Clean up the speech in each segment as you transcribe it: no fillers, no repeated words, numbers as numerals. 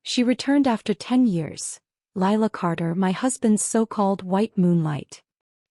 She returned after 10 years. Lila Carter, my husband's so-called white moonlight.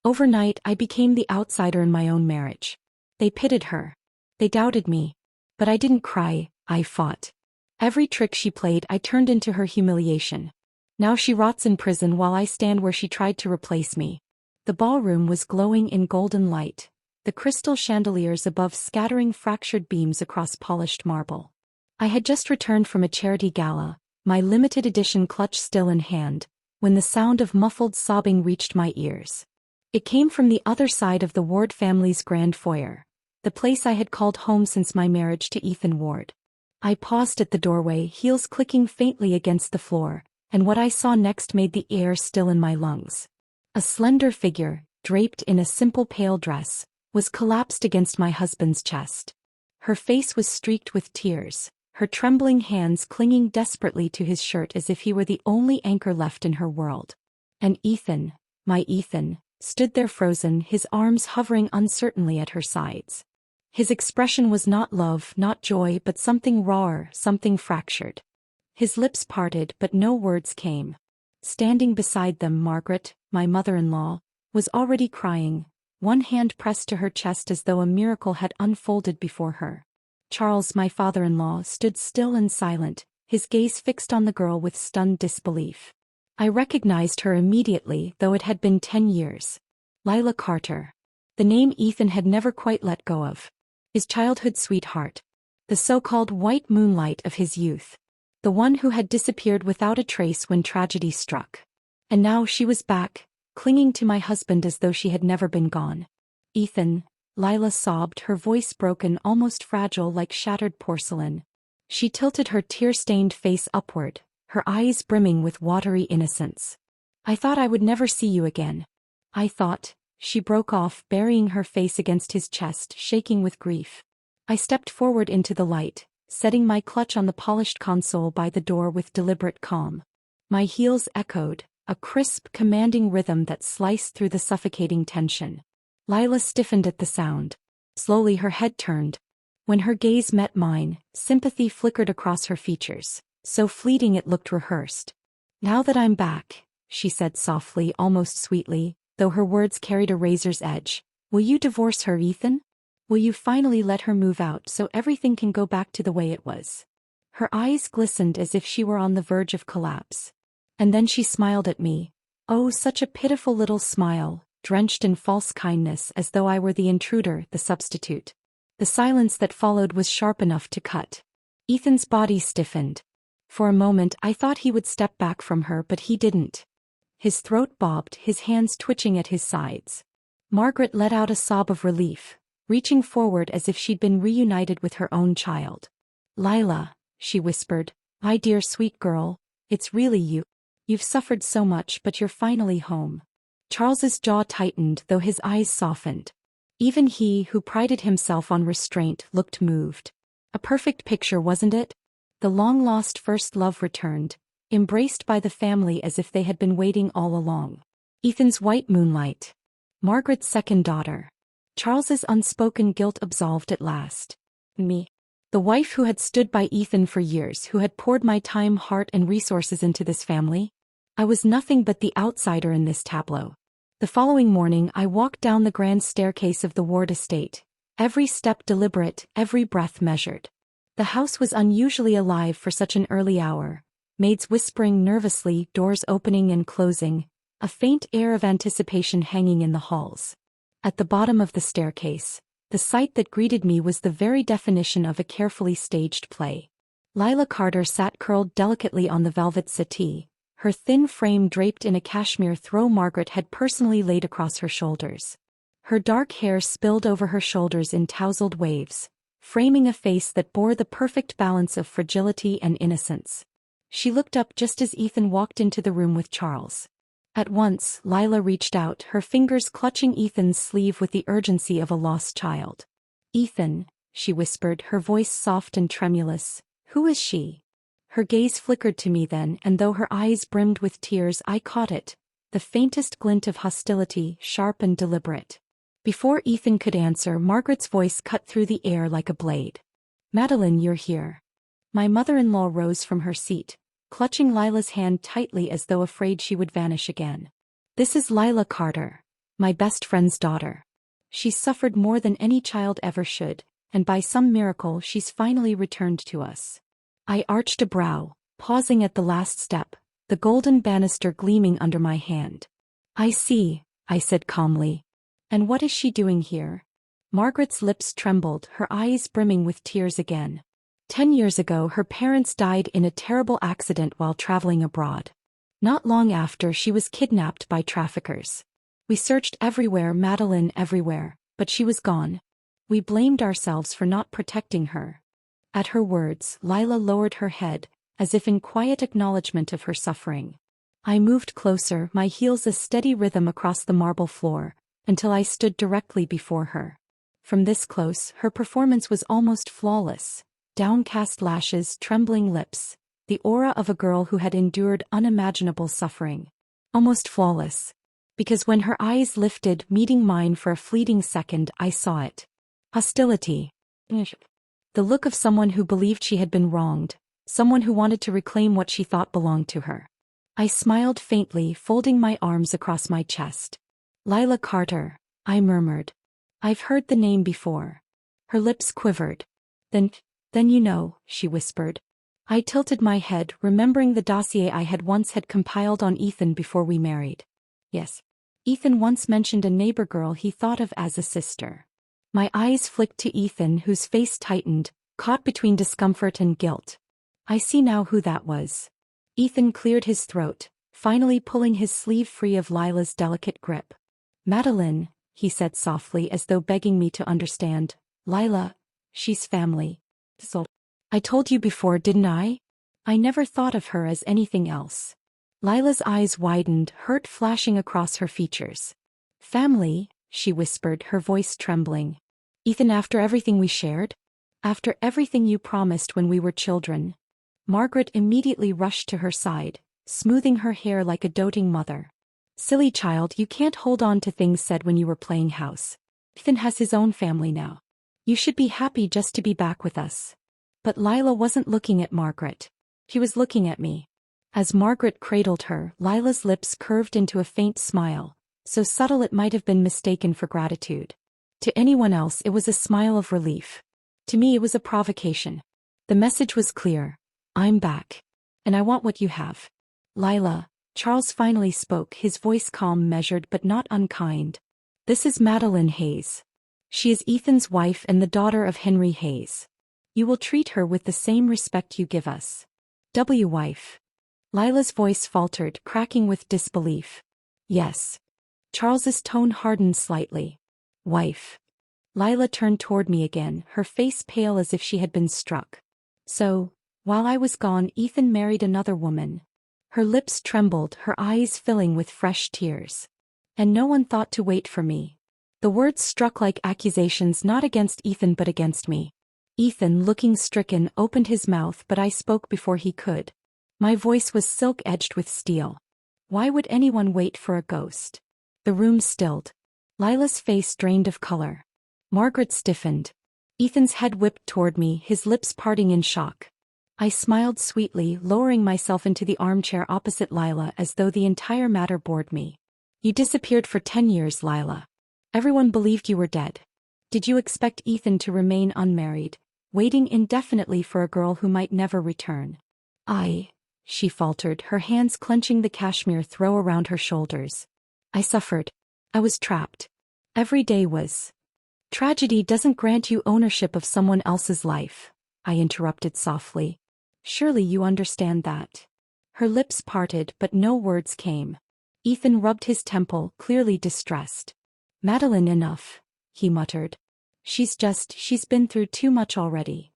Overnight, I became the outsider in my own marriage. They pitted her. They doubted me. But I didn't cry, I fought. Every trick she played I turned into her humiliation. Now she rots in prison while I stand where she tried to replace me. The ballroom was glowing in golden light, the crystal chandeliers above scattering fractured beams across polished marble. I had just returned from a charity gala, my limited edition clutch still in hand, when the sound of muffled sobbing reached my ears. It came from the other side of the Ward family's grand foyer, the place I had called home since my marriage to Ethan Ward. I paused at the doorway, heels clicking faintly against the floor, and what I saw next made the air still in my lungs. A slender figure, draped in a simple pale dress, was collapsed against my husband's chest. Her face was streaked with tears, her trembling hands clinging desperately to his shirt as if he were the only anchor left in her world. And Ethan, my Ethan, stood there frozen, his arms hovering uncertainly at her sides. His expression was not love, not joy, but something rawer, something fractured. His lips parted, but no words came. Standing beside them, Margaret, my mother-in-law, was already crying, one hand pressed to her chest as though a miracle had unfolded before her. Charles, my father-in-law, stood still and silent, his gaze fixed on the girl with stunned disbelief. I recognized her immediately, though it had been 10 years. Lila Carter. The name Ethan had never quite let go of. His childhood sweetheart. The so-called white moonlight of his youth. The one who had disappeared without a trace when tragedy struck. And now she was back, clinging to my husband as though she had never been gone. Ethan, Lila sobbed, her voice broken, almost fragile like shattered porcelain. She tilted her tear-stained face upward, her eyes brimming with watery innocence. I thought I would never see you again. I thought, she broke off, burying her face against his chest, shaking with grief. I stepped forward into the light, setting my clutch on the polished console by the door with deliberate calm. My heels echoed, a crisp, commanding rhythm that sliced through the suffocating tension. Lila stiffened at the sound. Slowly her head turned. When her gaze met mine, sympathy flickered across her features, so fleeting it looked rehearsed. "Now that I'm back," she said softly, almost sweetly, though her words carried a razor's edge, "will you divorce her, Ethan? Will you finally let her move out so everything can go back to the way it was?" Her eyes glistened as if she were on the verge of collapse. And then she smiled at me. Oh, such a pitiful little smile, drenched in false kindness, as though I were the intruder, the substitute. The silence that followed was sharp enough to cut. Ethan's body stiffened. For a moment I thought he would step back from her, but he didn't. His throat bobbed, his hands twitching at his sides. Margaret let out a sob of relief, reaching forward as if she'd been reunited with her own child. "Lila," she whispered, "my dear sweet girl, it's really you. You've suffered so much, but you're finally home." Charles's jaw tightened, though his eyes softened. Even he, who prided himself on restraint, looked moved. A perfect picture, wasn't it? The long-lost first love returned, embraced by the family as if they had been waiting all along. Ethan's white moonlight. Margaret's second daughter. Charles's unspoken guilt absolved at last. Me. The wife who had stood by Ethan for years, who had poured my time, heart, and resources into this family. I was nothing but the outsider in this tableau. The following morning I walked down the grand staircase of the Ward estate, every step deliberate, every breath measured. The house was unusually alive for such an early hour, maids whispering nervously, doors opening and closing, a faint air of anticipation hanging in the halls. At the bottom of the staircase, the sight that greeted me was the very definition of a carefully staged play. Lila Carter sat curled delicately on the velvet settee, her thin frame draped in a cashmere throw Margaret had personally laid across her shoulders. Her dark hair spilled over her shoulders in tousled waves, framing a face that bore the perfect balance of fragility and innocence. She looked up just as Ethan walked into the room with Charles. At once, Lila reached out, her fingers clutching Ethan's sleeve with the urgency of a lost child. "Ethan," she whispered, her voice soft and tremulous, "who is she?" Her gaze flickered to me then, and though her eyes brimmed with tears, I caught it, the faintest glint of hostility, sharp and deliberate. Before Ethan could answer, Margaret's voice cut through the air like a blade. "Madeline, you're here." My mother-in-law rose from her seat, clutching Lila's hand tightly as though afraid she would vanish again. "This is Lila Carter, my best friend's daughter. She's suffered more than any child ever should, and by some miracle she's finally returned to us." I arched a brow, pausing at the last step, the golden banister gleaming under my hand. "I see," I said calmly. "And what is she doing here?" Margaret's lips trembled, her eyes brimming with tears again. 10 years ago her parents died in a terrible accident while traveling abroad. Not long after, she was kidnapped by traffickers. We searched everywhere, Madeline, everywhere, but she was gone. We blamed ourselves for not protecting her. At her words, Lila lowered her head, as if in quiet acknowledgement of her suffering. I moved closer, my heels a steady rhythm across the marble floor, until I stood directly before her. From this close, her performance was almost flawless. Downcast lashes, trembling lips, the aura of a girl who had endured unimaginable suffering. Almost flawless. Because when her eyes lifted, meeting mine for a fleeting second, I saw it. Hostility. The look of someone who believed she had been wronged, someone who wanted to reclaim what she thought belonged to her. I smiled faintly, folding my arms across my chest. "Lila Carter," I murmured. "I've heard the name before." Her lips quivered. Then you know," she whispered. I tilted my head, remembering the dossier I had once compiled on Ethan before we married. Yes. Ethan once mentioned a neighbor girl he thought of as a sister. My eyes flicked to Ethan, whose face tightened, caught between discomfort and guilt. "I see now who that was." Ethan cleared his throat, finally pulling his sleeve free of Lila's delicate grip. "Madeline," he said softly, as though begging me to understand. "Lila, she's family. So, I told you before, didn't I? I never thought of her as anything else." Lila's eyes widened, hurt flashing across her features. "Family," she whispered, her voice trembling. "Ethan, after everything we shared? After everything you promised when we were children?" Margaret immediately rushed to her side, smoothing her hair like a doting mother. "Silly child, you can't hold on to things said when you were playing house. Ethan has his own family now. You should be happy just to be back with us." But Lila wasn't looking at Margaret. She was looking at me. As Margaret cradled her, Lila's lips curved into a faint smile, so subtle it might have been mistaken for gratitude. To anyone else it was a smile of relief. To me it was a provocation. The message was clear. "I'm back. And I want what you have." "Lila," Charles finally spoke, his voice calm, measured but not unkind. "This is Madeline Hayes. She is Ethan's wife and the daughter of Henry Hayes. You will treat her with the same respect you give us." Wife." Lila's voice faltered, cracking with disbelief. "Yes." Charles's tone hardened slightly. "Wife." Lila turned toward me again, her face pale as if she had been struck. "So, while I was gone, Ethan married another woman." Her lips trembled, her eyes filling with fresh tears. "And no one thought to wait for me." The words struck like accusations, not against Ethan but against me. Ethan, looking stricken, opened his mouth, but I spoke before he could. My voice was silk-edged with steel. "Why would anyone wait for a ghost?" The room stilled. Lila's face drained of color. Margaret stiffened. Ethan's head whipped toward me, his lips parting in shock. I smiled sweetly, lowering myself into the armchair opposite Lila as though the entire matter bored me. "You disappeared for 10 years, Lila. Everyone believed you were dead. Did you expect Ethan to remain unmarried, waiting indefinitely for a girl who might never return?" She faltered, her hands clenching the cashmere throw around her shoulders. "I suffered. I was trapped. Every day was." "Tragedy doesn't grant you ownership of someone else's life," I interrupted softly. "Surely you understand that." Her lips parted, but no words came. Ethan rubbed his temple, clearly distressed. "Madeline, enough," he muttered. She's been through too much already."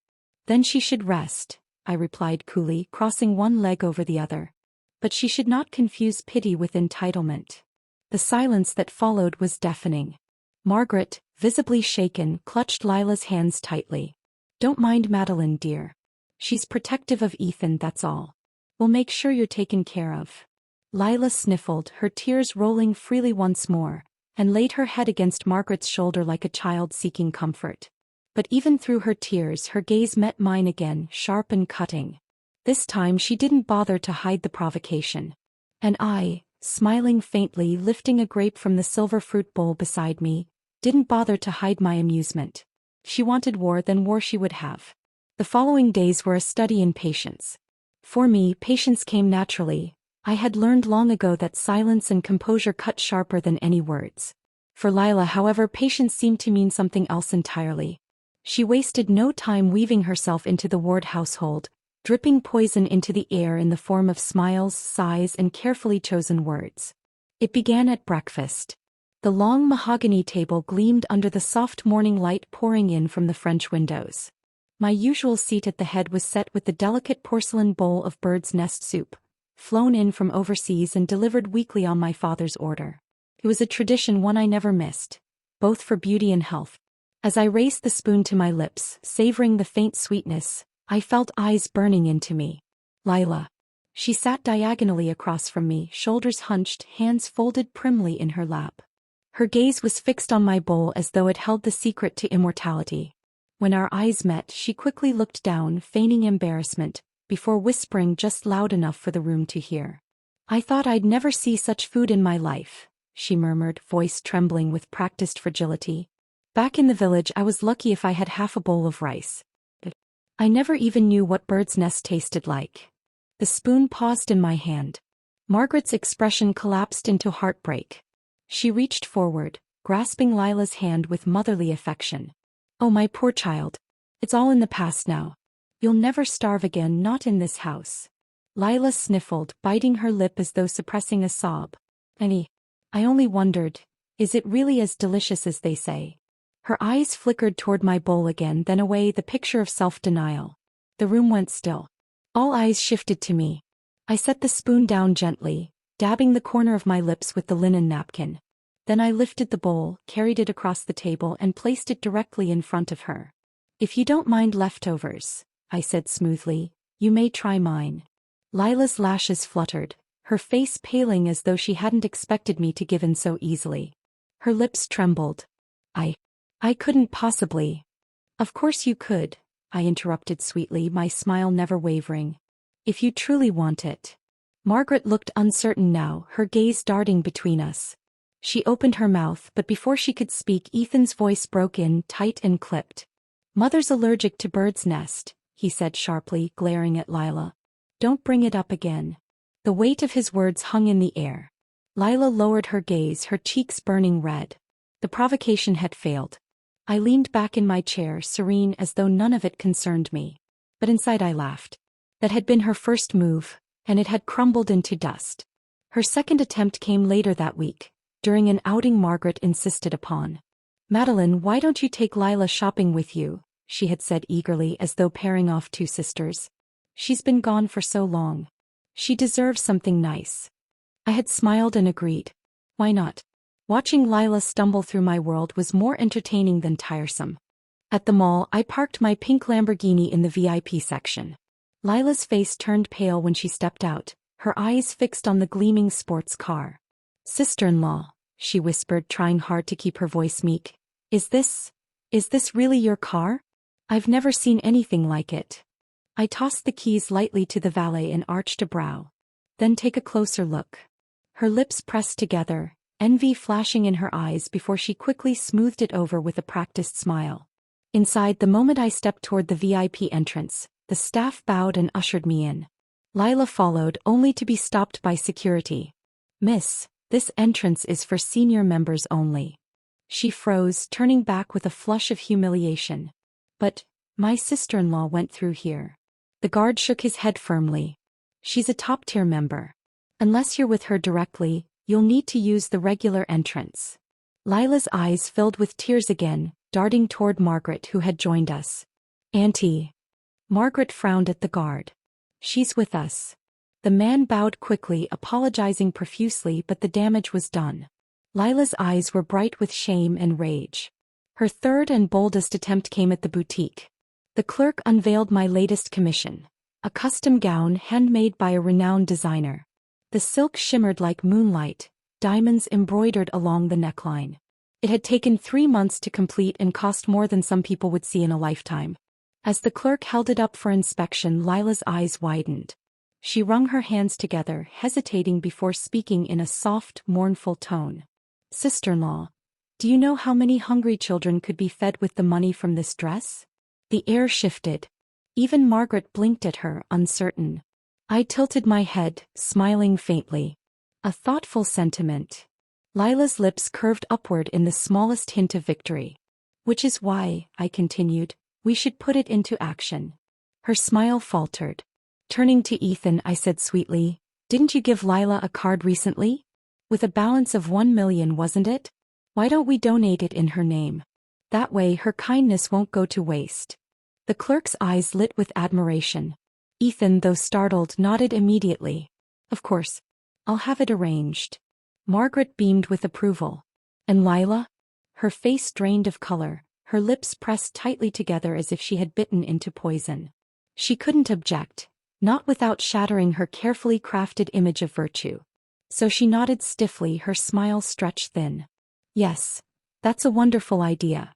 "Then she should rest," I replied coolly, crossing one leg over the other. "But she should not confuse pity with entitlement." The silence that followed was deafening. Margaret, visibly shaken, clutched Lila's hands tightly. "Don't mind Madeline, dear. She's protective of Ethan, that's all. We'll make sure you're taken care of." Lila sniffled, her tears rolling freely once more, and laid her head against Margaret's shoulder like a child seeking comfort. But even through her tears, her gaze met mine again, sharp and cutting. This time she didn't bother to hide the provocation. And I, smiling faintly, lifting a grape from the silver fruit bowl beside me, didn't bother to hide my amusement. She wanted war, then war she would have. The following days were a study in patience. For me, patience came naturally. I had learned long ago that silence and composure cut sharper than any words. For Lila, however, patience seemed to mean something else entirely. She wasted no time weaving herself into the Ward household, dripping poison into the air in the form of smiles, sighs, and carefully chosen words. It began at breakfast. The long mahogany table gleamed under the soft morning light pouring in from the French windows. My usual seat at the head was set with the delicate porcelain bowl of bird's nest soup, flown in from overseas and delivered weekly on my father's order. It was a tradition, one I never missed, both for beauty and health. As I raised the spoon to my lips, savoring the faint sweetness, I felt eyes burning into me. Lila. She sat diagonally across from me, shoulders hunched, hands folded primly in her lap. Her gaze was fixed on my bowl as though it held the secret to immortality. When our eyes met, she quickly looked down, feigning embarrassment, before whispering just loud enough for the room to hear. "I thought I'd never see such food in my life," she murmured, voice trembling with practiced fragility. "Back in the village I was lucky if I had half a bowl of rice. I never even knew what bird's nest tasted like." The spoon paused in my hand. Margaret's expression collapsed into heartbreak. She reached forward, grasping Lila's hand with motherly affection. "Oh, my poor child. It's all in the past now. You'll never starve again, not in this house." Lila sniffled, biting her lip as though suppressing a sob. "I only wondered, is it really as delicious as they say?" Her eyes flickered toward my bowl again, then away, the picture of self-denial. The room went still. All eyes shifted to me. I set the spoon down gently, dabbing the corner of my lips with the linen napkin. Then I lifted the bowl, carried it across the table and placed it directly in front of her. "If you don't mind leftovers," I said smoothly, "you may try mine." Lila's lashes fluttered, her face paling as though she hadn't expected me to give in so easily. Her lips trembled. I couldn't possibly." "Of course you could," I interrupted sweetly, my smile never wavering. "If you truly want it." Margaret looked uncertain now, her gaze darting between us. She opened her mouth, but before she could speak, Ethan's voice broke in, tight and clipped. "Mother's allergic to bird's nest," he said sharply, glaring at Lila. "Don't bring it up again." The weight of his words hung in the air. Lila lowered her gaze, her cheeks burning red. The provocation had failed. I leaned back in my chair, serene as though none of it concerned me. But inside I laughed. That had been her first move, and it had crumbled into dust. Her second attempt came later that week, during an outing Margaret insisted upon. "Madeline, why don't you take Lila shopping with you?" she had said eagerly, as though pairing off two sisters. "She's been gone for so long. She deserves something nice." I had smiled and agreed. Why not? Watching Lila stumble through my world was more entertaining than tiresome. At the mall, I parked my pink Lamborghini in the VIP section. Lila's face turned pale when she stepped out, her eyes fixed on the gleaming sports car. "Sister-in-law," she whispered, trying hard to keep her voice meek. Is this really your car? I've never seen anything like it." I tossed the keys lightly to the valet and arched a brow. "Then take a closer look." Her lips pressed together, envy flashing in her eyes before she quickly smoothed it over with a practiced smile. Inside, the moment I stepped toward the VIP entrance, the staff bowed and ushered me in. Lila followed, only to be stopped by security. "Miss, this entrance is for senior members only." She froze, turning back with a flush of humiliation. "But my sister-in-law went through here." The guard shook his head firmly. "She's a top-tier member. Unless you're with her directly, you'll need to use the regular entrance." Lila's eyes filled with tears again, darting toward Margaret, who had joined us. "Auntie." Margaret frowned at the guard. "She's with us." The man bowed quickly, apologizing profusely, but the damage was done. Lila's eyes were bright with shame and rage. Her third and boldest attempt came at the boutique. The clerk unveiled my latest commission, a custom gown handmade by a renowned designer. The silk shimmered like moonlight, diamonds embroidered along the neckline. It had taken 3 months to complete and cost more than some people would see in a lifetime. As the clerk held it up for inspection, Lila's eyes widened. She wrung her hands together, hesitating before speaking in a soft, mournful tone. "Sister-in-law, do you know how many hungry children could be fed with the money from this dress?" The air shifted. Even Margaret blinked at her, uncertain. I tilted my head, smiling faintly. A thoughtful sentiment. Lila's lips curved upward in the smallest hint of victory. "Which is why," I continued, "we should put it into action." Her smile faltered. Turning to Ethan, I said sweetly, "Didn't you give Lila a card recently? With a balance of 1 million, wasn't it? Why don't we donate it in her name? That way her kindness won't go to waste." The clerk's eyes lit with admiration. Ethan, though startled, nodded immediately. "Of course. I'll have it arranged." Margaret beamed with approval. "And Lila?" Her face drained of color, her lips pressed tightly together as if she had bitten into poison. She couldn't object, not without shattering her carefully crafted image of virtue. So she nodded stiffly, her smile stretched thin. "Yes, that's a wonderful idea."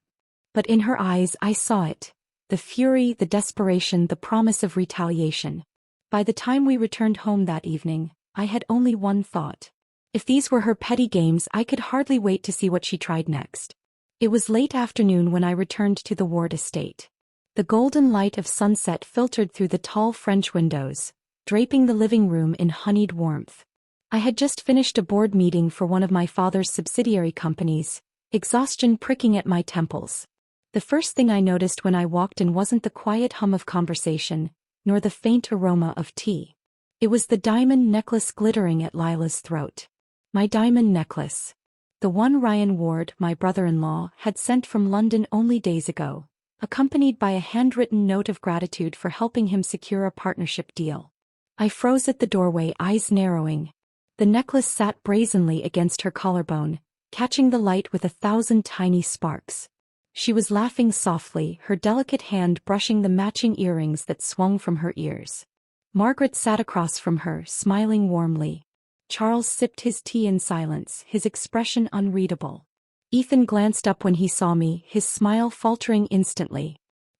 But in her eyes I saw it. The fury, the desperation, the promise of retaliation. By the time we returned home that evening, I had only one thought. If these were her petty games, I could hardly wait to see what she tried next. It was late afternoon when I returned to the Ward estate. The golden light of sunset filtered through the tall French windows, draping the living room in honeyed warmth. I had just finished a board meeting for one of my father's subsidiary companies, exhaustion pricking at my temples. The first thing I noticed when I walked in wasn't the quiet hum of conversation, nor the faint aroma of tea. It was the diamond necklace glittering at Lila's throat. My diamond necklace. The one Ryan Ward, my brother-in-law, had sent from London only days ago, accompanied by a handwritten note of gratitude for helping him secure a partnership deal. I froze at the doorway, eyes narrowing. The necklace sat brazenly against her collarbone, catching the light with 1,000 tiny sparks. She was laughing softly, her delicate hand brushing the matching earrings that swung from her ears. Margaret sat across from her, smiling warmly. Charles sipped his tea in silence, his expression unreadable. Ethan glanced up when he saw me, his smile faltering instantly.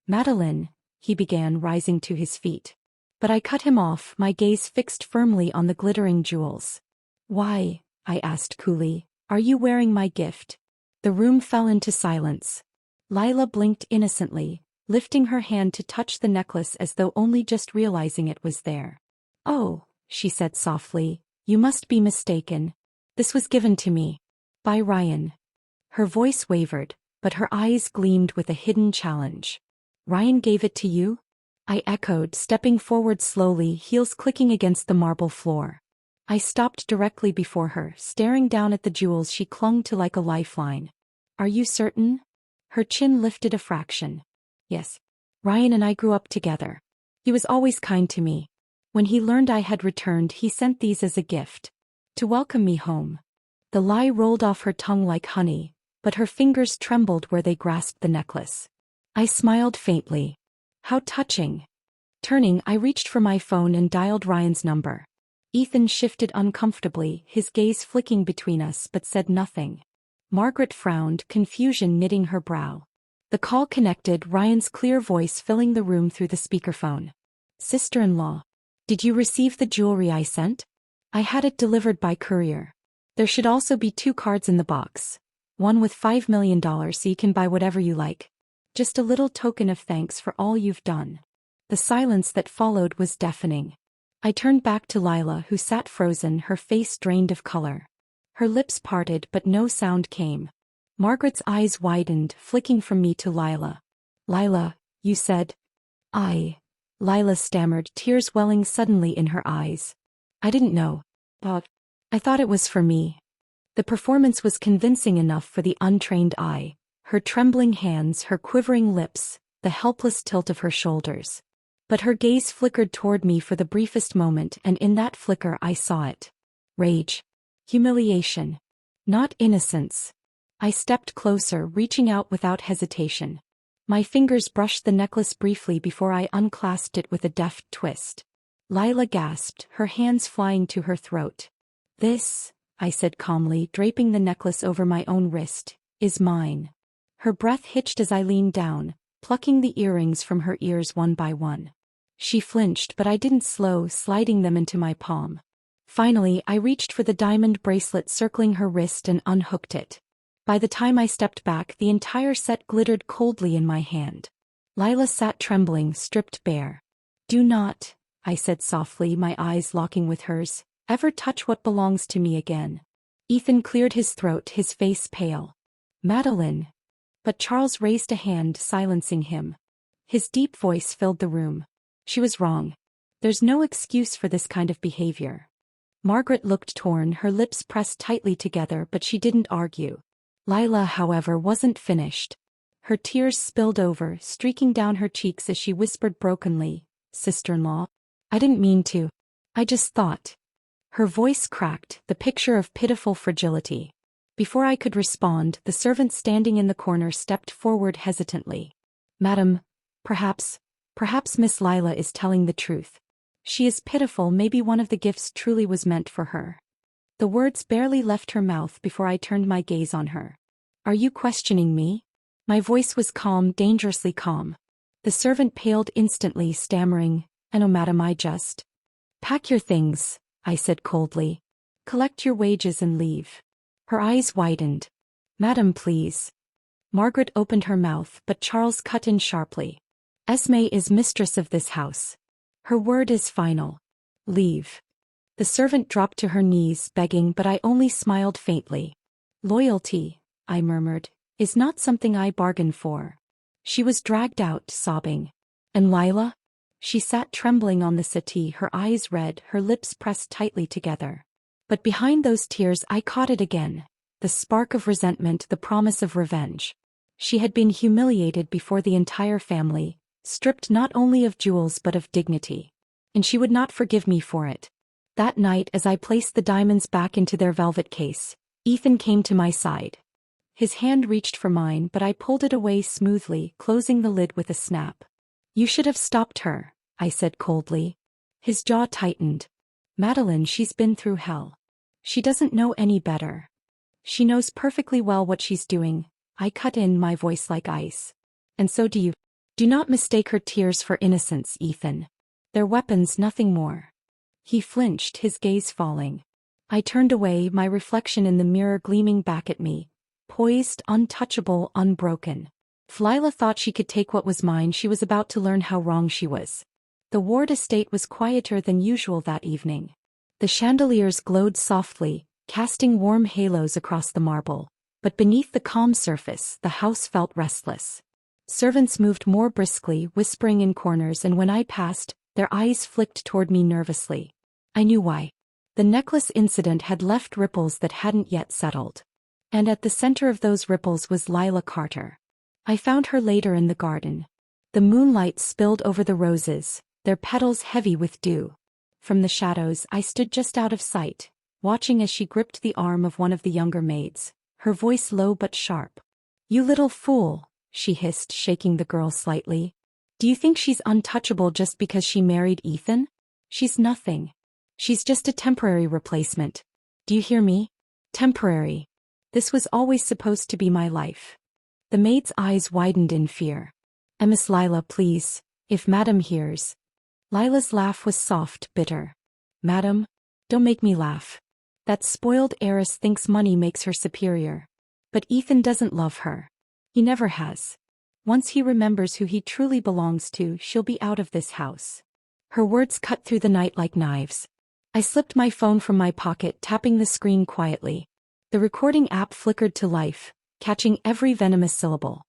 "Madeline," he began, rising to his feet. But I cut him off, my gaze fixed firmly on the glittering jewels. "Why," I asked coolly, "are you wearing my gift?" The room fell into silence. Lila blinked innocently, lifting her hand to touch the necklace as though only just realizing it was there. "Oh," she said softly, "you must be mistaken. This was given to me by Ryan." Her voice wavered, but her eyes gleamed with a hidden challenge. "Ryan gave it to you?" I echoed, stepping forward slowly, heels clicking against the marble floor. I stopped directly before her, staring down at the jewels she clung to like a lifeline. "Are you certain?" Her chin lifted a fraction. "Yes. Ryan and I grew up together. He was always kind to me. When he learned I had returned, he sent these as a gift. To welcome me home." The lie rolled off her tongue like honey, but her fingers trembled where they grasped the necklace. I smiled faintly. How touching. Turning, I reached for my phone and dialed Ryan's number. Ethan shifted uncomfortably, his gaze flicking between us, but said nothing. Margaret frowned, confusion knitting her brow. The call connected, Ryan's clear voice filling the room through the speakerphone. "Sister-in-law, did you receive the jewelry I sent? I had it delivered by courier. There should also be 2 cards in the box. One with $5 million so you can buy whatever you like. Just a little token of thanks for all you've done." The silence that followed was deafening. I turned back to Lila, who sat frozen, her face drained of color. Her lips parted, but no sound came. Margaret's eyes widened, flicking from me to Lila. "Lila, you said—" Lila stammered, tears welling suddenly in her eyes. "I didn't know. But I thought it was for me." The performance was convincing enough for the untrained eye. Her trembling hands, her quivering lips, the helpless tilt of her shoulders. But her gaze flickered toward me for the briefest moment, and in that flicker I saw it. Rage. Humiliation. Not innocence. I stepped closer, reaching out without hesitation. My fingers brushed the necklace briefly before I unclasped it with a deft twist. Lila gasped, her hands flying to her throat. "This," I said calmly, draping the necklace over my own wrist, "is mine." Her breath hitched as I leaned down, plucking the earrings from her ears one by one. She flinched, but I didn't slow, sliding them into my palm. Finally, I reached for the diamond bracelet circling her wrist and unhooked it. By the time I stepped back, the entire set glittered coldly in my hand. Lila sat trembling, stripped bare. "Do not," I said softly, my eyes locking with hers, "ever touch what belongs to me again." Ethan cleared his throat, his face pale. "Madeline." But Charles raised a hand, silencing him. His deep voice filled the room. "She was wrong. There's no excuse for this kind of behavior." Margaret looked torn, her lips pressed tightly together, but she didn't argue. Lila, however, wasn't finished. Her tears spilled over, streaking down her cheeks as she whispered brokenly, "Sister-in-law, I didn't mean to. I just thought." Her voice cracked, the picture of pitiful fragility. Before I could respond, the servant standing in the corner stepped forward hesitantly. "Madam, perhaps Miss Lila is telling the truth. She is pitiful, maybe one of the gifts truly was meant for her." The words barely left her mouth before I turned my gaze on her. "Are you questioning me?" My voice was calm, dangerously calm. The servant paled instantly, stammering, "Oh, madam, I just—" "Pack your things," I said coldly. "Collect your wages and leave." Her eyes widened. "Madam, please." Margaret opened her mouth, but Charles cut in sharply. "Esme is mistress of this house. Her word is final. Leave." The servant dropped to her knees, begging, but I only smiled faintly. "Loyalty," I murmured, "is not something I bargained for." She was dragged out, sobbing. "And Lila?" She sat trembling on the settee, her eyes red, her lips pressed tightly together. But behind those tears I caught it again, the spark of resentment, the promise of revenge. She had been humiliated before the entire family, stripped not only of jewels but of dignity. And she would not forgive me for it. That night, as I placed the diamonds back into their velvet case, Ethan came to my side. His hand reached for mine, but I pulled it away smoothly, closing the lid with a snap. "You should have stopped her," I said coldly. His jaw tightened. "Madeline, she's been through hell. She doesn't know any better. She knows perfectly well what she's doing," I cut in, my voice like ice. "And so do you. Do not mistake her tears for innocence, Ethan. They're weapons, nothing more." He flinched, his gaze falling. I turned away, my reflection in the mirror gleaming back at me, poised, untouchable, unbroken. If Lila thought she could take what was mine, she was about to learn how wrong she was. The Ward estate was quieter than usual that evening. The chandeliers glowed softly, casting warm halos across the marble, but beneath the calm surface, the house felt restless. Servants moved more briskly, whispering in corners, and when I passed, their eyes flicked toward me nervously. I knew why. The necklace incident had left ripples that hadn't yet settled. And at the center of those ripples was Lila Carter. I found her later in the garden. The moonlight spilled over the roses, their petals heavy with dew. From the shadows, I stood just out of sight, watching as she gripped the arm of one of the younger maids, her voice low but sharp. "You little fool," she hissed, shaking the girl slightly. "Do you think she's untouchable just because she married Ethan? She's nothing. She's just a temporary replacement. Do you hear me? Temporary. This was always supposed to be my life." The maid's eyes widened in fear. "Miss Lila, please, if Madam hears." Lila's laugh was soft, bitter. "Madam? Don't make me laugh. That spoiled heiress thinks money makes her superior. But Ethan doesn't love her. He never has. Once he remembers who he truly belongs to, she'll be out of this house." Her words cut through the night like knives. I slipped my phone from my pocket, tapping the screen quietly. The recording app flickered to life, catching every venomous syllable.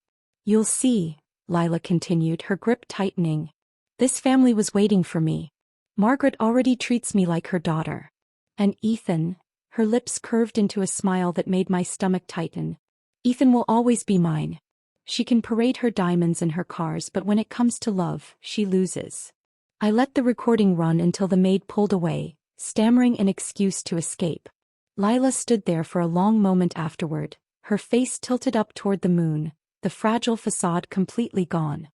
"You'll see," Lila continued, her grip tightening. "This family was waiting for me. Margaret already treats me like her daughter. And Ethan," her lips curved into a smile that made my stomach tighten. "Ethan will always be mine. She can parade her diamonds and her cars, but when it comes to love, she loses." I let the recording run until the maid pulled away, stammering an excuse to escape. Lila stood there for a long moment afterward, her face tilted up toward the moon, the fragile facade completely gone.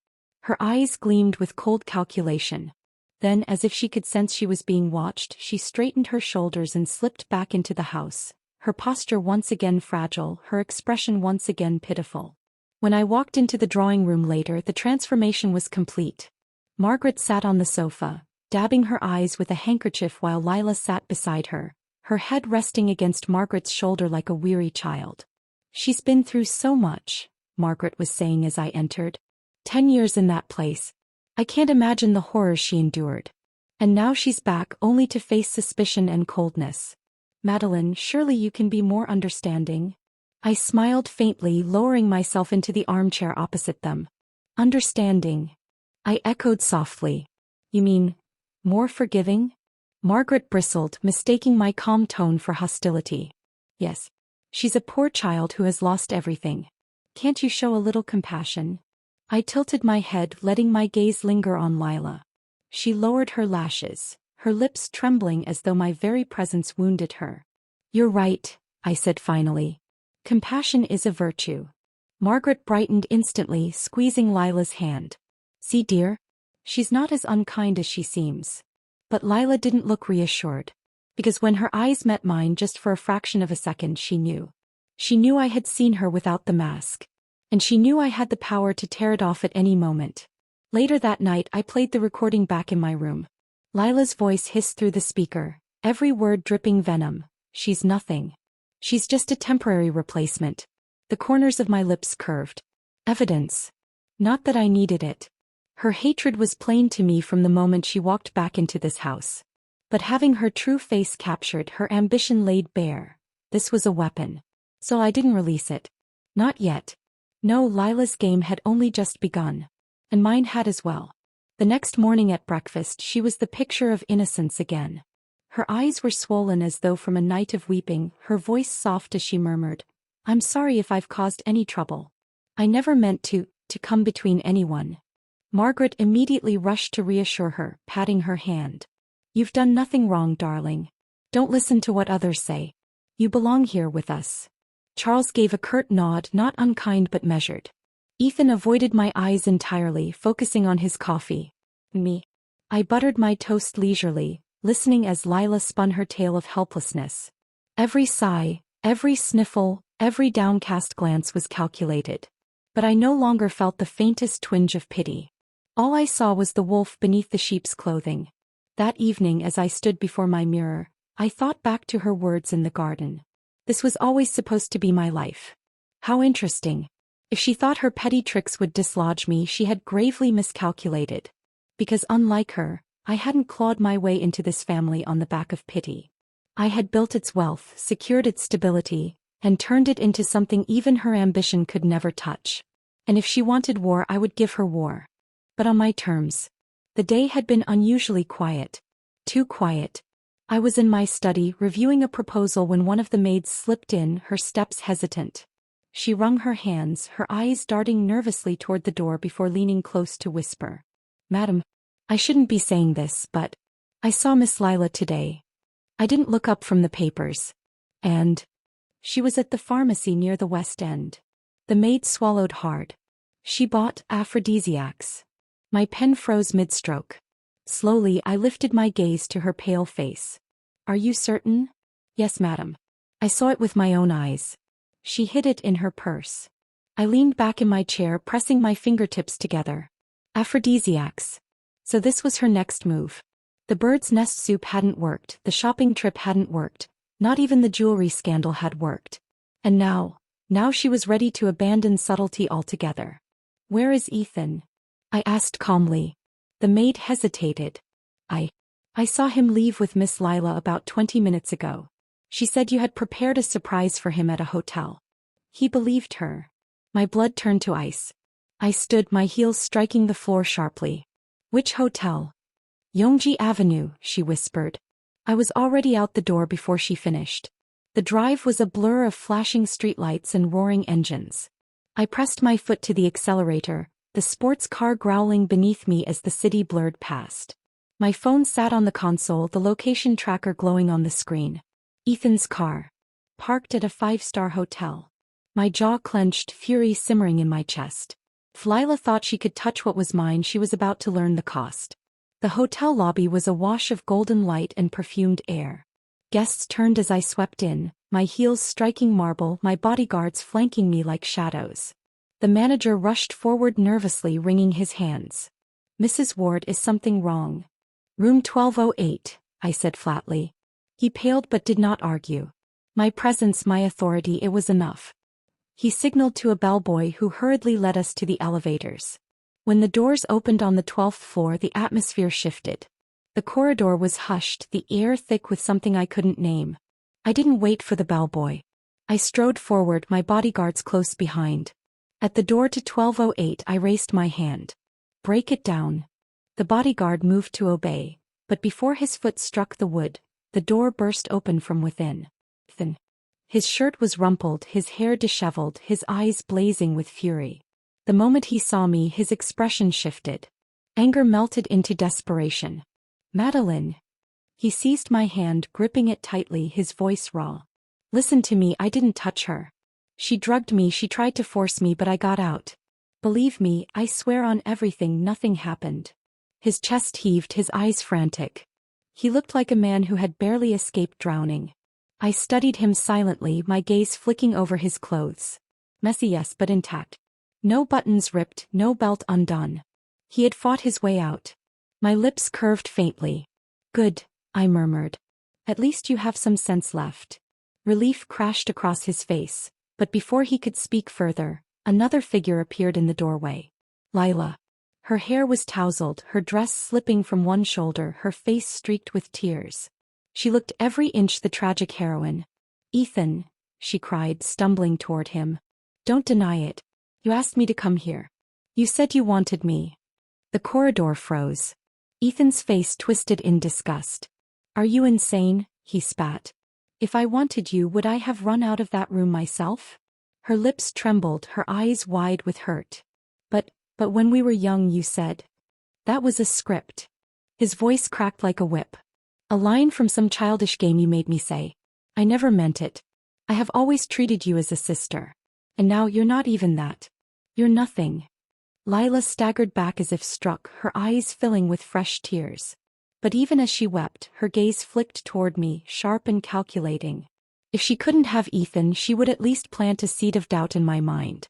Her eyes gleamed with cold calculation. Then, as if she could sense she was being watched, she straightened her shoulders and slipped back into the house, her posture once again fragile, her expression once again pitiful. When I walked into the drawing room later, the transformation was complete. Margaret sat on the sofa, dabbing her eyes with a handkerchief while Lila sat beside her, her head resting against Margaret's shoulder like a weary child. "She's been through so much," Margaret was saying as I entered. 10 years in that place. I can't imagine the horrors she endured. And now she's back only to face suspicion and coldness. "Madeline, surely you can be more understanding." I smiled faintly, lowering myself into the armchair opposite them. "Understanding?" I echoed softly. "You mean, more forgiving?" Margaret bristled, mistaking my calm tone for hostility. "Yes. She's a poor child who has lost everything. Can't you show a little compassion?" I tilted my head, letting my gaze linger on Lila. She lowered her lashes, her lips trembling as though my very presence wounded her. "You're right," I said finally. "Compassion is a virtue." Margaret brightened instantly, squeezing Lila's hand. "See, dear? She's not as unkind as she seems." But Lila didn't look reassured. Because when her eyes met mine just for a fraction of a second, she knew. She knew I had seen her without the mask. And she knew I had the power to tear it off at any moment. Later that night, I played the recording back in my room. Lila's voice hissed through the speaker, every word dripping venom. "She's nothing. She's just a temporary replacement." The corners of my lips curved. Evidence. Not that I needed it. Her hatred was plain to me from the moment she walked back into this house. But having her true face captured, her ambition laid bare, this was a weapon. So I didn't release it. Not yet. No, Lila's game had only just begun. And mine had as well. The next morning at breakfast, she was the picture of innocence again. Her eyes were swollen as though from a night of weeping, her voice soft as she murmured, "I'm sorry if I've caused any trouble. I never meant to come between anyone." Margaret immediately rushed to reassure her, patting her hand. "You've done nothing wrong, darling. Don't listen to what others say. You belong here with us." Charles gave a curt nod, not unkind but measured. Ethan avoided my eyes entirely, focusing on his coffee. Me. I buttered my toast leisurely, listening as Lila spun her tale of helplessness. Every sigh, every sniffle, every downcast glance was calculated. But I no longer felt the faintest twinge of pity. All I saw was the wolf beneath the sheep's clothing. That evening, as I stood before my mirror, I thought back to her words in the garden. This was always supposed to be my life. How interesting. If she thought her petty tricks would dislodge me, she had gravely miscalculated. Because unlike her, I hadn't clawed my way into this family on the back of pity. I had built its wealth, secured its stability, and turned it into something even her ambition could never touch. And if she wanted war, I would give her war. But on my terms. The day had been unusually quiet. Too quiet. I was in my study, reviewing a proposal when one of the maids slipped in, her steps hesitant. She wrung her hands, her eyes darting nervously toward the door before leaning close to whisper, "Madam, I shouldn't be saying this, but I saw Miss Lila today. I didn't look up from the papers. And she was at the pharmacy near the West End." The maid swallowed hard. "She bought aphrodisiacs." My pen froze mid-stroke. Slowly, I lifted my gaze to her pale face. "Are you certain?" "Yes, madam. I saw it with my own eyes. She hid it in her purse." I leaned back in my chair, pressing my fingertips together. Aphrodisiacs. So this was her next move. The bird's nest soup hadn't worked, the shopping trip hadn't worked, not even the jewelry scandal had worked. And now she was ready to abandon subtlety altogether. "Where is Ethan?" I asked calmly. The maid hesitated. I saw him leave with Miss Lila about 20 minutes ago. She said you had prepared a surprise for him at a hotel." He believed her. My blood turned to ice. I stood, my heels striking the floor sharply. "Which hotel?" "Yongji Avenue," she whispered. I was already out the door before she finished. The drive was a blur of flashing streetlights and roaring engines. I pressed my foot to the accelerator, the sports car growling beneath me as the city blurred past. My phone sat on the console, the location tracker glowing on the screen. Ethan's car. Parked at a 5-star hotel. My jaw clenched, fury simmering in my chest. If Lila thought she could touch what was mine, she was about to learn the cost. The hotel lobby was awash of golden light and perfumed air. Guests turned as I swept in, my heels striking marble, my bodyguards flanking me like shadows. The manager rushed forward nervously, wringing his hands. "Mrs. Ward, is something wrong?" "Room 1208, I said flatly. He paled but did not argue. My presence, my authority, it was enough. He signaled to a bellboy who hurriedly led us to the elevators. When the doors opened on the 12th floor, the atmosphere shifted. The corridor was hushed, the air thick with something I couldn't name. I didn't wait for the bellboy. I strode forward, my bodyguards close behind. At the door to 1208, I raised my hand. "Break it down." The bodyguard moved to obey, but before his foot struck the wood, the door burst open from within. His shirt was rumpled, his hair disheveled, his eyes blazing with fury. The moment he saw me, his expression shifted. Anger melted into desperation. "Madeline." He seized my hand, gripping it tightly, his voice raw. "Listen to me, I didn't touch her. She drugged me, she tried to force me, but I got out. Believe me, I swear on everything, nothing happened." His chest heaved, his eyes frantic. He looked like a man who had barely escaped drowning. I studied him silently, my gaze flicking over his clothes. Messy, yes, but intact. No buttons ripped, no belt undone. He had fought his way out. My lips curved faintly. "Good," I murmured. "At least you have some sense left." Relief crashed across his face, but before he could speak further, another figure appeared in the doorway. Lila. Her hair was tousled, her dress slipping from one shoulder, her face streaked with tears. She looked every inch the tragic heroine. "Ethan," she cried, stumbling toward him. "Don't deny it. You asked me to come here. You said you wanted me." The corridor froze. Ethan's face twisted in disgust. "Are you insane?" he spat. "If I wanted you, would I have run out of that room myself?" Her lips trembled, her eyes wide with hurt. But when we were young, you said." "That was a script." His voice cracked like a whip. "A line from some childish game you made me say. I never meant it. I have always treated you as a sister. And now you're not even that. You're nothing." Lila staggered back as if struck, her eyes filling with fresh tears. But even as she wept, her gaze flicked toward me, sharp and calculating. If she couldn't have Ethan, she would at least plant a seed of doubt in my mind.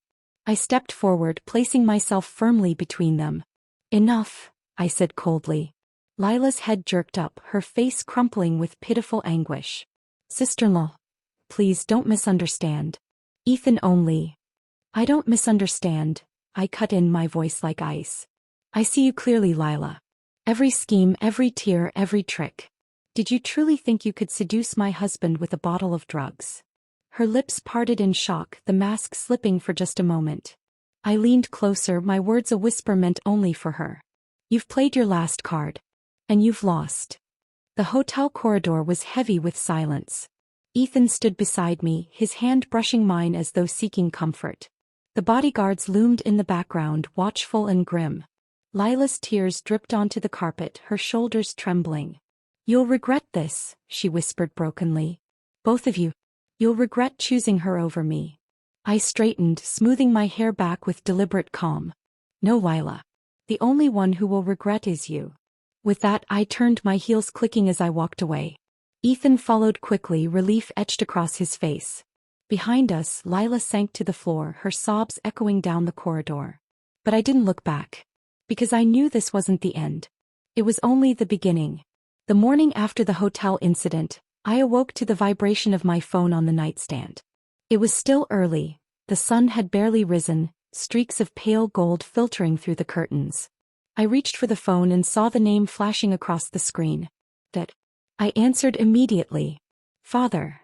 I stepped forward, placing myself firmly between them. "Enough," I said coldly. Lila's head jerked up, her face crumpling with pitiful anguish. "Sister-in-law, please don't misunderstand. Ethan only." "I don't misunderstand," I cut in, my voice like ice. "I see you clearly, Lila. Every scheme, every tear, every trick. Did you truly think you could seduce my husband with a bottle of drugs?" Her lips parted in shock, the mask slipping for just a moment. I leaned closer, my words a whisper meant only for her. "You've played your last card. And you've lost." The hotel corridor was heavy with silence. Ethan stood beside me, his hand brushing mine as though seeking comfort. The bodyguards loomed in the background, watchful and grim. Lila's tears dripped onto the carpet, her shoulders trembling. "You'll regret this," she whispered brokenly. "Both of you. You'll regret choosing her over me." I straightened, smoothing my hair back with deliberate calm. "No, Lila. The only one who will regret is you." With that, I turned, my heels clicking as I walked away. Ethan followed quickly, relief etched across his face. Behind us, Lila sank to the floor, her sobs echoing down the corridor. But I didn't look back. Because I knew this wasn't the end. It was only the beginning. The morning after the hotel incident, I awoke to the vibration of my phone on the nightstand. It was still early, the sun had barely risen, streaks of pale gold filtering through the curtains. I reached for the phone and saw the name flashing across the screen. "Dad." I answered immediately. "Father."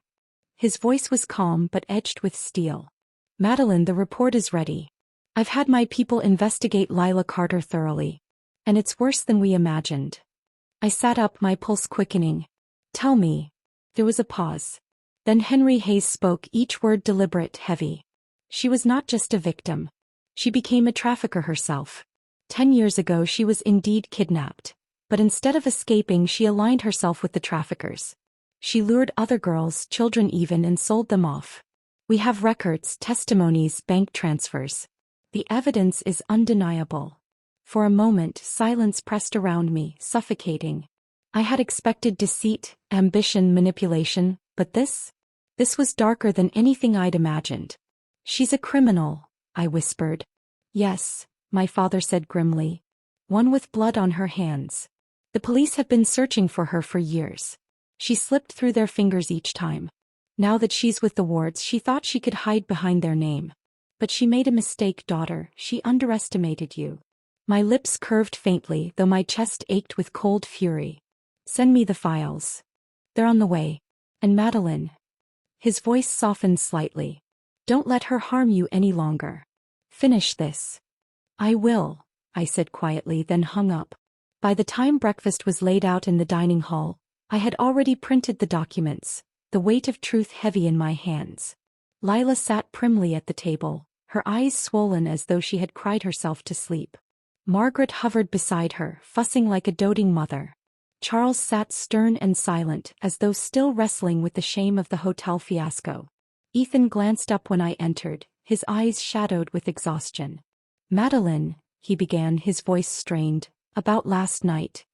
His voice was calm but edged with steel. "Madeline, the report is ready. I've had my people investigate Lila Carter thoroughly. And it's worse than we imagined." I sat up, my pulse quickening. "Tell me." There was a pause. Then Henry Hayes spoke, each word deliberate, heavy. "She was not just a victim. She became a trafficker herself. 10 years ago she was indeed kidnapped. But instead of escaping, she aligned herself with the traffickers. She lured other girls, children even, and sold them off. We have records, testimonies, bank transfers. The evidence is undeniable." For a moment, silence pressed around me, suffocating. I had expected deceit, ambition, manipulation, but this was darker than anything I'd imagined. "She's a criminal," I whispered. Yes, my father said grimly. One with blood on her hands. The police have been searching for her for years. She slipped through their fingers each time. Now that she's with the wards, she thought she could hide behind their name. But she made a mistake, daughter. She underestimated you. My lips curved faintly, though my chest ached with cold fury. Send me the files. They're on the way. And Madeline. His voice softened slightly. Don't let her harm you any longer. Finish this. I will, I said quietly, then hung up. By the time breakfast was laid out in the dining hall, I had already printed the documents, the weight of truth heavy in my hands. Lila sat primly at the table, her eyes swollen as though she had cried herself to sleep. Margaret hovered beside her, fussing like a doting mother. Charles sat stern and silent, as though still wrestling with the shame of the hotel fiasco. Ethan glanced up when I entered, his eyes shadowed with exhaustion. Madeline, he began, his voice strained, about last night.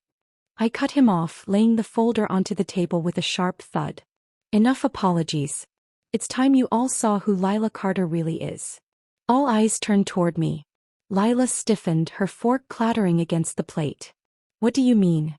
I cut him off, laying the folder onto the table with a sharp thud. Enough apologies. It's time you all saw who Lila Carter really is. All eyes turned toward me. Lila stiffened, her fork clattering against the plate. What do you mean?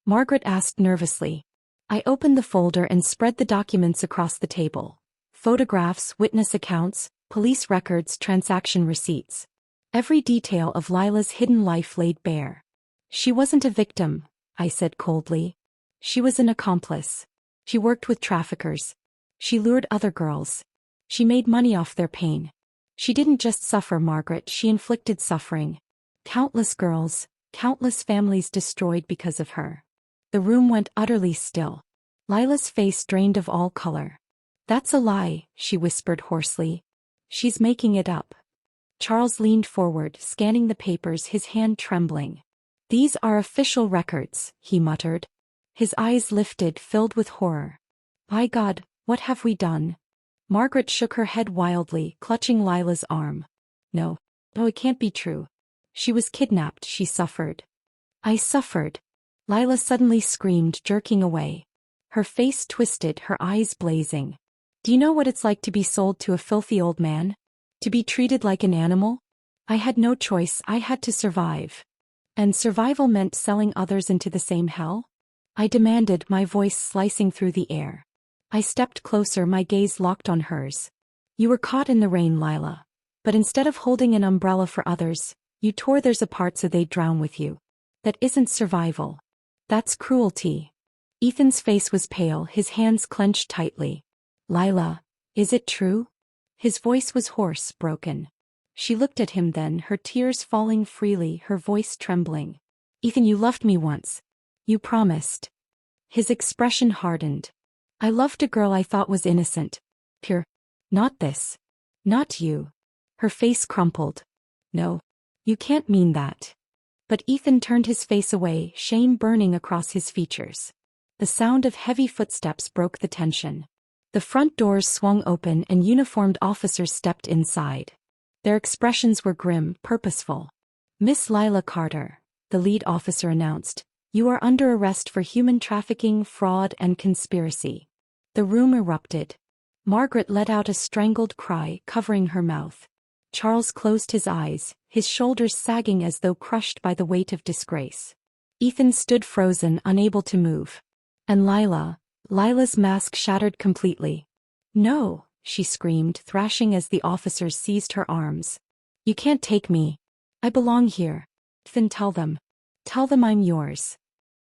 Margaret asked nervously. I opened the folder and spread the documents across the table. Photographs, witness accounts, police records, transaction receipts. Every detail of Lila's hidden life laid bare. She wasn't a victim, I said coldly. She was an accomplice. She worked with traffickers. She lured other girls. She made money off their pain. She didn't just suffer, Margaret, she inflicted suffering. Countless girls, countless families destroyed because of her. The room went utterly still. Lila's face drained of all color. That's a lie, she whispered hoarsely. She's making it up. Charles leaned forward, scanning the papers, his hand trembling. These are official records, he muttered. His eyes lifted, filled with horror. By God, what have we done? Margaret shook her head wildly, clutching Lila's arm. No. Oh, it can't be true. She was kidnapped, she suffered. I suffered. Lila suddenly screamed, jerking away. Her face twisted, her eyes blazing. Do you know what it's like to be sold to a filthy old man? To be treated like an animal? I had no choice, I had to survive. And survival meant selling others into the same hell? I demanded, my voice slicing through the air. I stepped closer, my gaze locked on hers. You were caught in the rain, Lila. But instead of holding an umbrella for others, you tore theirs apart so they'd drown with you. That isn't survival. That's cruelty. Ethan's face was pale, his hands clenched tightly. Lila, is it true? His voice was hoarse, broken. She looked at him then, her tears falling freely, her voice trembling. Ethan, you loved me once. You promised. His expression hardened. I loved a girl I thought was innocent. Pure. Not this. Not you. Her face crumpled. No. You can't mean that. But Ethan turned his face away, shame burning across his features. The sound of heavy footsteps broke the tension. The front doors swung open and uniformed officers stepped inside. Their expressions were grim, purposeful. Miss Lila Carter, the lead officer announced, you are under arrest for human trafficking, fraud, and conspiracy. The room erupted. Margaret let out a strangled cry, covering her mouth. Charles closed his eyes, his shoulders sagging as though crushed by the weight of disgrace. Ethan stood frozen, unable to move. And Lila's mask shattered completely. No, she screamed, thrashing as the officers seized her arms. You can't take me. I belong here. Ethan, tell them. Tell them I'm yours.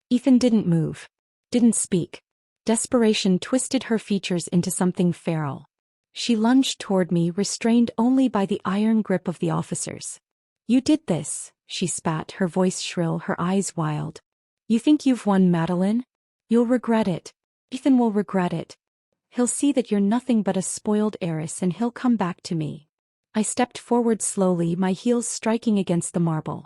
Ethan didn't move. Didn't speak. Desperation twisted her features into something feral. She lunged toward me, restrained only by the iron grip of the officers. You did this, she spat, her voice shrill, her eyes wild. You think you've won, Madeline? You'll regret it. Ethan will regret it. He'll see that you're nothing but a spoiled heiress and he'll come back to me. I stepped forward slowly, my heels striking against the marble.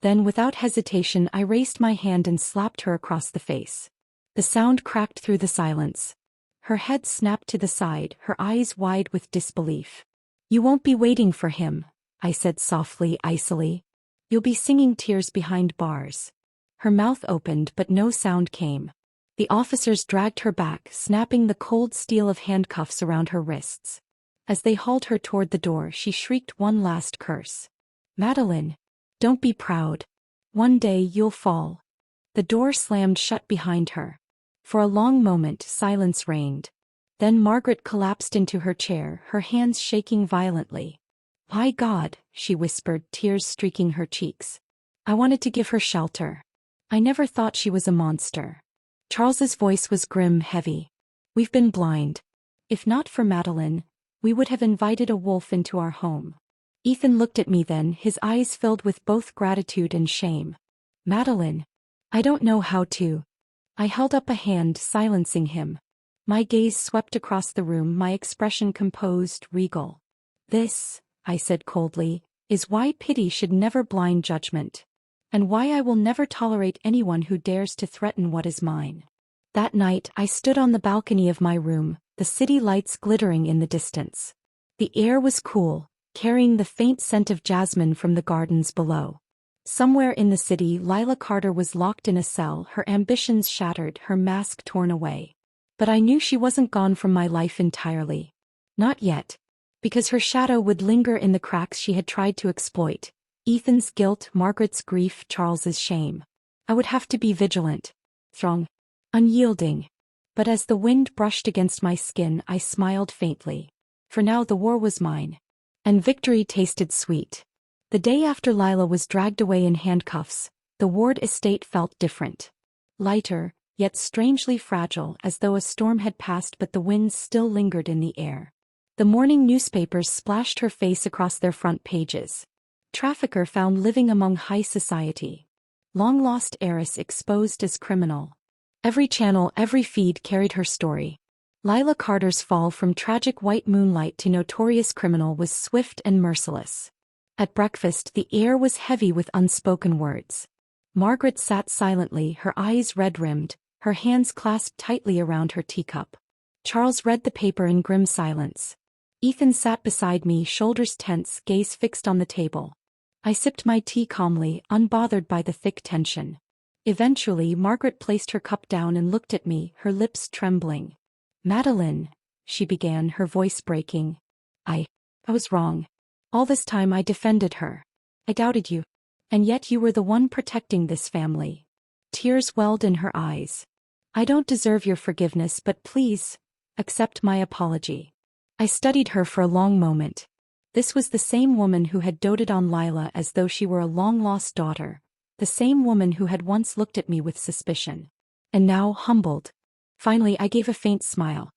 Then without hesitation I raised my hand and slapped her across the face. The sound cracked through the silence. Her head snapped to the side, her eyes wide with disbelief. You won't be waiting for him, I said softly, icily. You'll be singing tears behind bars. Her mouth opened but no sound came. The officers dragged her back, snapping the cold steel of handcuffs around her wrists. As they hauled her toward the door, she shrieked one last curse. Madeline, don't be proud. One day you'll fall. The door slammed shut behind her. For a long moment, silence reigned. Then Margaret collapsed into her chair, her hands shaking violently. My God, she whispered, tears streaking her cheeks. I wanted to give her shelter. I never thought she was a monster. Charles's voice was grim, heavy. We've been blind. If not for Madeline, we would have invited a wolf into our home. Ethan looked at me then, his eyes filled with both gratitude and shame. Madeline. I don't know how to. I held up a hand, silencing him. My gaze swept across the room, my expression composed, regal. This, I said coldly, is why pity should never blind judgment. And why I will never tolerate anyone who dares to threaten what is mine. That night I stood on the balcony of my room, the city lights glittering in the distance. The air was cool, carrying the faint scent of jasmine from the gardens below. Somewhere in the city, Lila Carter was locked in a cell, her ambitions shattered, her mask torn away. But I knew she wasn't gone from my life entirely. Not yet. Because her shadow would linger in the cracks she had tried to exploit. Ethan's guilt, Margaret's grief, Charles's shame. I would have to be vigilant, strong, unyielding. But as the wind brushed against my skin, I smiled faintly. For now the war was mine. And victory tasted sweet. The day after Lila was dragged away in handcuffs, the Ward estate felt different. Lighter, yet strangely fragile, as though a storm had passed but the winds still lingered in the air. The morning newspapers splashed her face across their front pages. Trafficker found living among high society. Long-lost heiress exposed as criminal. Every channel, every feed carried her story. Lila Carter's fall from tragic white moonlight to notorious criminal was swift and merciless. At breakfast, the air was heavy with unspoken words. Margaret sat silently, her eyes red-rimmed, her hands clasped tightly around her teacup. Charles read the paper in grim silence. Ethan sat beside me, shoulders tense, gaze fixed on the table. I sipped my tea calmly, unbothered by the thick tension. Eventually, Margaret placed her cup down and looked at me, her lips trembling. Madeline, she began, her voice breaking. I was wrong. All this time I defended her. I doubted you. And yet you were the one protecting this family. Tears welled in her eyes. I don't deserve your forgiveness, but please, accept my apology. I studied her for a long moment. This was the same woman who had doted on Lila as though she were a long-lost daughter. The same woman who had once looked at me with suspicion. And now, humbled. Finally, I gave a faint smile.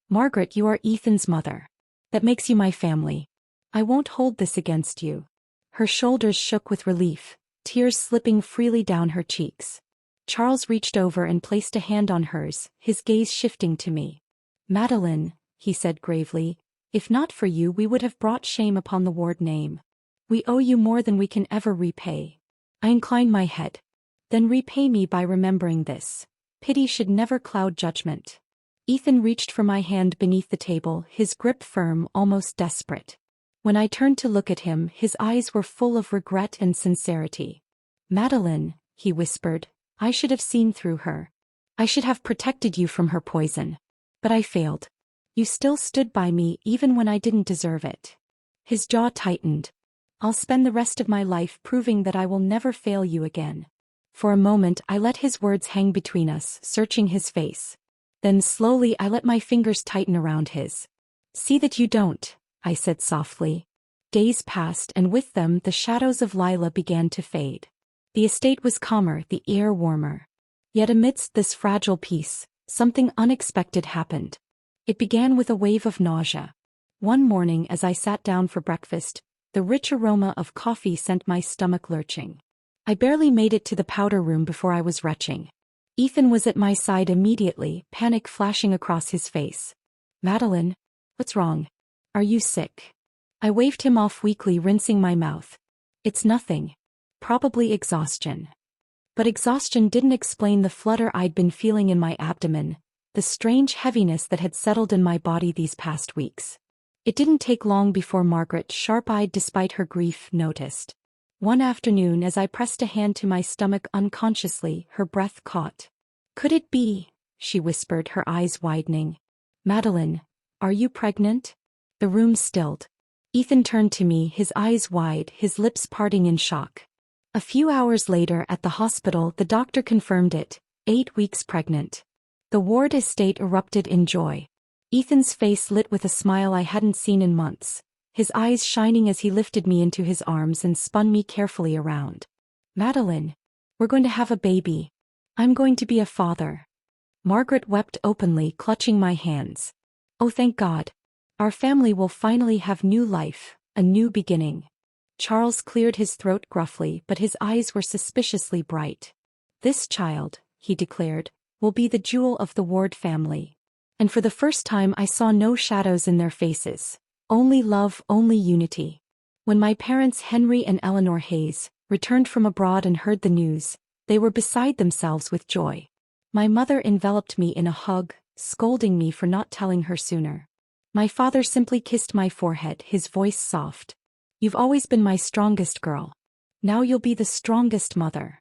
Margaret, you are Ethan's mother. That makes you my family. I won't hold this against you. Her shoulders shook with relief, tears slipping freely down her cheeks. Charles reached over and placed a hand on hers, his gaze shifting to me. Madeline, he said gravely, if not for you we would have brought shame upon the Ward name. We owe you more than we can ever repay. I inclined my head. Then repay me by remembering this. Pity should never cloud judgment. Ethan reached for my hand beneath the table, his grip firm, almost desperate. When I turned to look at him, his eyes were full of regret and sincerity. Madeline, he whispered, I should have seen through her. I should have protected you from her poison. But I failed. You still stood by me even when I didn't deserve it. His jaw tightened. I'll spend the rest of my life proving that I will never fail you again. For a moment I let his words hang between us, searching his face. Then slowly I let my fingers tighten around his. See that you don't, I said softly. Days passed and with them the shadows of Lila began to fade. The estate was calmer, the air warmer. Yet amidst this fragile peace, something unexpected happened. It began with a wave of nausea. One morning as I sat down for breakfast, the rich aroma of coffee sent my stomach lurching. I barely made it to the powder room before I was retching. Ethan was at my side immediately, panic flashing across his face. Madeline, what's wrong? Are you sick? I waved him off weakly, rinsing my mouth. It's nothing. Probably exhaustion. But exhaustion didn't explain the flutter I'd been feeling in my abdomen, the strange heaviness that had settled in my body these past weeks. It didn't take long before Margaret, sharp-eyed despite her grief, noticed. One afternoon as I pressed a hand to my stomach unconsciously, her breath caught. Could it be? She whispered, her eyes widening. Madeline, are you pregnant? The room stilled. Ethan turned to me, his eyes wide, his lips parting in shock. A few hours later at the hospital, the doctor confirmed it, 8 weeks pregnant. The ward estate erupted in joy. Ethan's face lit with a smile I hadn't seen in months, his eyes shining as he lifted me into his arms and spun me carefully around. Madeline, we're going to have a baby. I'm going to be a father. Margaret wept openly, clutching my hands. Oh, thank God. Our family will finally have new life, a new beginning. Charles cleared his throat gruffly, but his eyes were suspiciously bright. This child, he declared, will be the jewel of the Ward family. And for the first time I saw no shadows in their faces. Only love, only unity. When my parents Henry and Eleanor Hayes returned from abroad and heard the news, they were beside themselves with joy. My mother enveloped me in a hug, scolding me for not telling her sooner. My father simply kissed my forehead, his voice soft. You've always been my strongest girl. Now you'll be the strongest mother.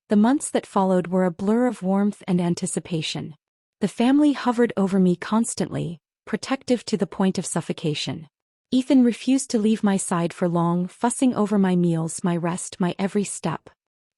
The months that followed were a blur of warmth and anticipation. The family hovered over me constantly, protective to the point of suffocation. Ethan refused to leave my side for long, fussing over my meals, my rest, my every step.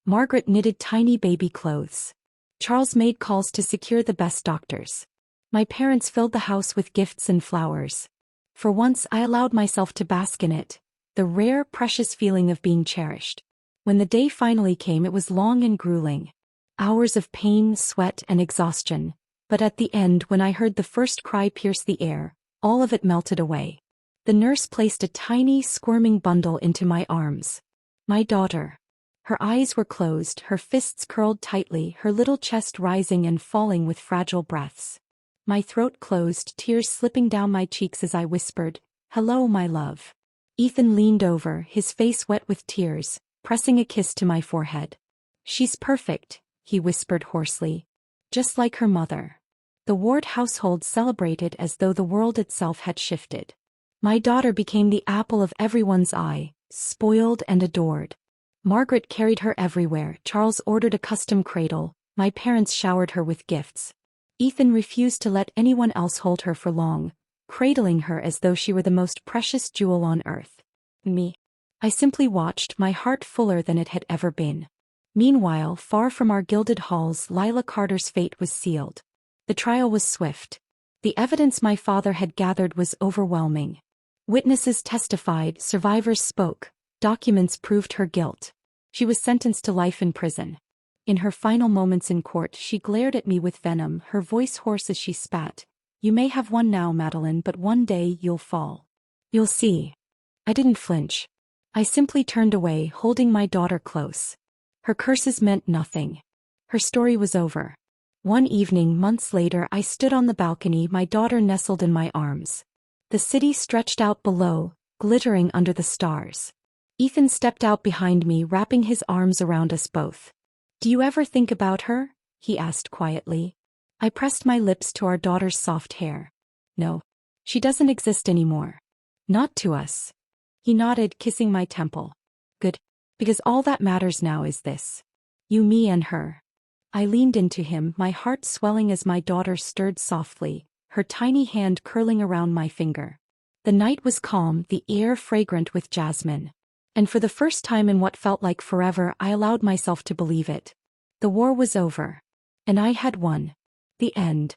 Margaret knitted tiny baby clothes. Charles made calls to secure the best doctors. My parents filled the house with gifts and flowers. For once I allowed myself to bask in it, the rare, precious feeling of being cherished. When the day finally came, it was long and grueling. Hours of pain, sweat, and exhaustion. But at the end, when I heard the first cry pierce the air, all of it melted away. The nurse placed a tiny, squirming bundle into my arms. My daughter. Her eyes were closed, her fists curled tightly, her little chest rising and falling with fragile breaths. My throat closed, tears slipping down my cheeks as I whispered, "Hello, my love." Ethan leaned over, his face wet with tears, pressing a kiss to my forehead. "She's perfect," he whispered hoarsely. "Just like her mother." The Ward household celebrated as though the world itself had shifted. My daughter became the apple of everyone's eye, spoiled and adored. Margaret carried her everywhere. Charles ordered a custom cradle. My parents showered her with gifts. Ethan refused to let anyone else hold her for long, cradling her as though she were the most precious jewel on earth. Me. I simply watched, my heart fuller than it had ever been. Meanwhile, far from our gilded halls, Lila Carter's fate was sealed. The trial was swift. The evidence my father had gathered was overwhelming. Witnesses testified, survivors spoke, documents proved her guilt. She was sentenced to life in prison. In her final moments in court, she glared at me with venom, her voice hoarse as she spat. "You may have won now, Madeline, but one day you'll fall. You'll see." I didn't flinch. I simply turned away, holding my daughter close. Her curses meant nothing. Her story was over. One evening, months later, I stood on the balcony, my daughter nestled in my arms. The city stretched out below, glittering under the stars. Ethan stepped out behind me, wrapping his arms around us both. "Do you ever think about her?" he asked quietly. I pressed my lips to our daughter's soft hair. "No. She doesn't exist anymore. Not to us." He nodded, kissing my temple. "Good. Because all that matters now is this. You, me, and her." I leaned into him, my heart swelling as my daughter stirred softly, her tiny hand curling around my finger. The night was calm, the air fragrant with jasmine. And for the first time in what felt like forever, I allowed myself to believe it. The war was over. And I had won. The end.